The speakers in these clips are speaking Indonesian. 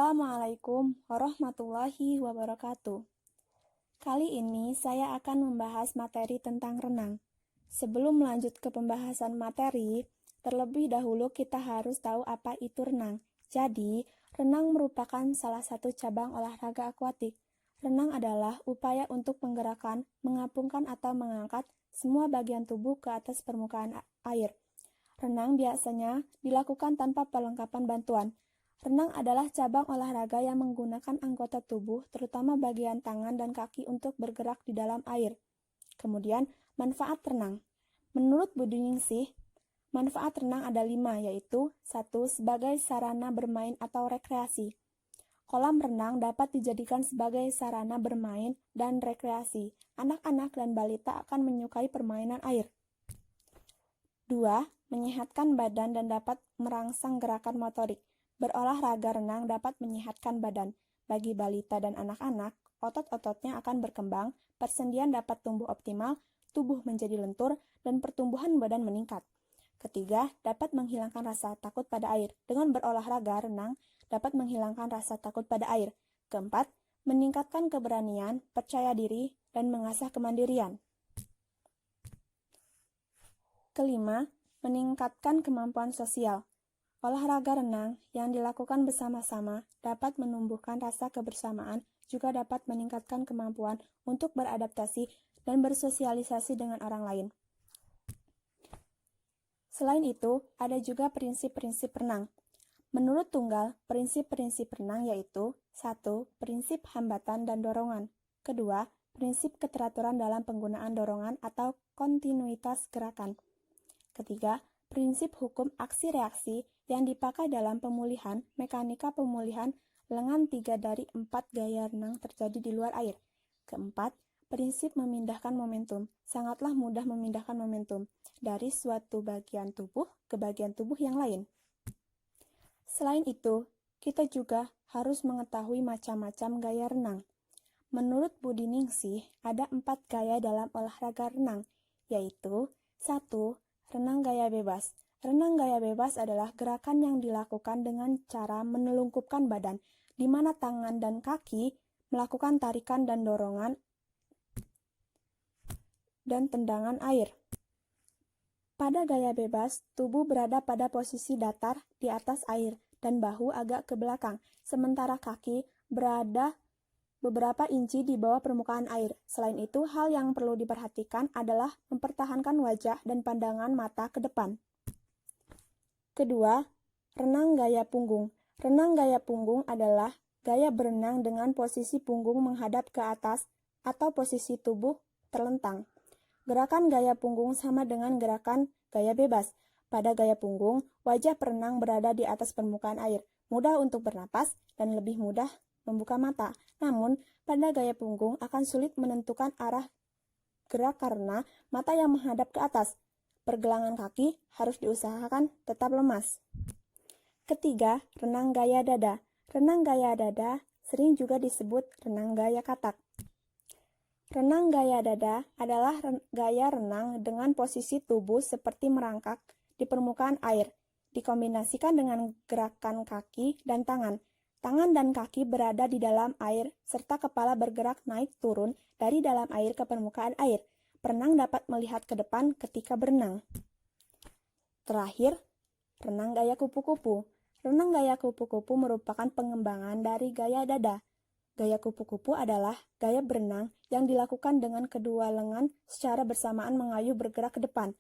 Assalamualaikum warahmatullahi wabarakatuh. Kali ini saya akan membahas materi tentang renang. Sebelum melanjut ke pembahasan materi, terlebih dahulu kita harus tahu apa itu renang. Jadi, renang merupakan salah satu cabang olahraga akuatik. Renang adalah upaya untuk menggerakkan, mengapungkan atau mengangkat semua bagian tubuh ke atas permukaan air. Renang biasanya dilakukan tanpa perlengkapan bantuan. Renang adalah cabang olahraga yang menggunakan anggota tubuh, terutama bagian tangan dan kaki untuk bergerak di dalam air. Kemudian, manfaat renang. Menurut Budi Ningsih, manfaat renang ada 5, yaitu 1. Sebagai sarana bermain atau rekreasi. Kolam renang dapat dijadikan sebagai sarana bermain dan rekreasi. Anak-anak dan balita akan menyukai permainan air. 2. Menyehatkan badan dan dapat merangsang gerakan motorik. Berolahraga renang dapat menyehatkan badan. Bagi balita dan anak-anak, otot-ototnya akan berkembang, persendian dapat tumbuh optimal, tubuh menjadi lentur, dan pertumbuhan badan meningkat. Ketiga, dapat menghilangkan rasa takut pada air. Dengan berolahraga renang, dapat menghilangkan rasa takut pada air. Keempat, meningkatkan keberanian, percaya diri, dan mengasah kemandirian. Kelima, meningkatkan kemampuan sosial. Olahraga renang yang dilakukan bersama-sama dapat menumbuhkan rasa kebersamaan, juga dapat meningkatkan kemampuan untuk beradaptasi dan bersosialisasi dengan orang lain. Selain itu, ada juga prinsip-prinsip renang. Menurut Tunggal, prinsip-prinsip renang yaitu 1. Prinsip hambatan dan dorongan. Kedua, prinsip keteraturan dalam penggunaan dorongan atau kontinuitas gerakan. Ketiga, prinsip hukum aksi-reaksi yang dipakai dalam pemulihan, mekanika pemulihan lengan 3 dari 4 gaya renang terjadi di luar air. Keempat, prinsip memindahkan momentum. Sangatlah mudah memindahkan momentum dari suatu bagian tubuh ke bagian tubuh yang lain. Selain itu, kita juga harus mengetahui macam-macam gaya renang. Menurut Budi Ningsih, ada 4 gaya dalam olahraga renang, yaitu 1. Renang gaya bebas. Renang gaya bebas adalah gerakan yang dilakukan dengan cara menelungkupkan badan, di mana tangan dan kaki melakukan tarikan dan dorongan dan tendangan air. Pada gaya bebas, tubuh berada pada posisi datar di atas air dan bahu agak ke belakang, sementara kaki berada beberapa inci di bawah permukaan air. Selain itu, hal yang perlu diperhatikan adalah mempertahankan wajah dan pandangan mata ke depan. Kedua, renang gaya punggung. Renang gaya punggung adalah gaya berenang dengan posisi punggung menghadap ke atas atau posisi tubuh terlentang. Gerakan gaya punggung sama dengan gerakan gaya bebas. Pada gaya punggung, wajah perenang berada di atas permukaan air, mudah untuk bernapas dan lebih mudah membuka mata. Namun, pada gaya punggung akan sulit menentukan arah gerak karena mata yang menghadap ke atas. Pergelangan kaki harus diusahakan tetap lemas. Ketiga, renang gaya dada. Renang gaya dada sering juga disebut renang gaya katak. Renang gaya dada adalah gaya renang dengan posisi tubuh seperti merangkak di permukaan air, dikombinasikan dengan gerakan kaki dan tangan. Tangan dan kaki berada di dalam air, serta kepala bergerak naik turun dari dalam air ke permukaan air. Perenang dapat melihat ke depan ketika berenang. Terakhir, renang gaya kupu-kupu. Renang gaya kupu-kupu merupakan pengembangan dari gaya dada. Gaya kupu-kupu adalah gaya berenang yang dilakukan dengan kedua lengan secara bersamaan mengayuh bergerak ke depan.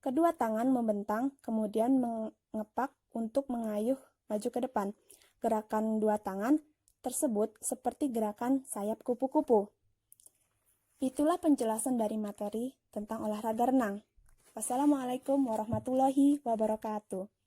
Kedua tangan membentang, kemudian mengepak untuk mengayuh maju ke depan. Gerakan dua tangan tersebut seperti gerakan sayap kupu-kupu. Itulah penjelasan dari materi tentang olahraga renang. Wassalamualaikum warahmatullahi wabarakatuh.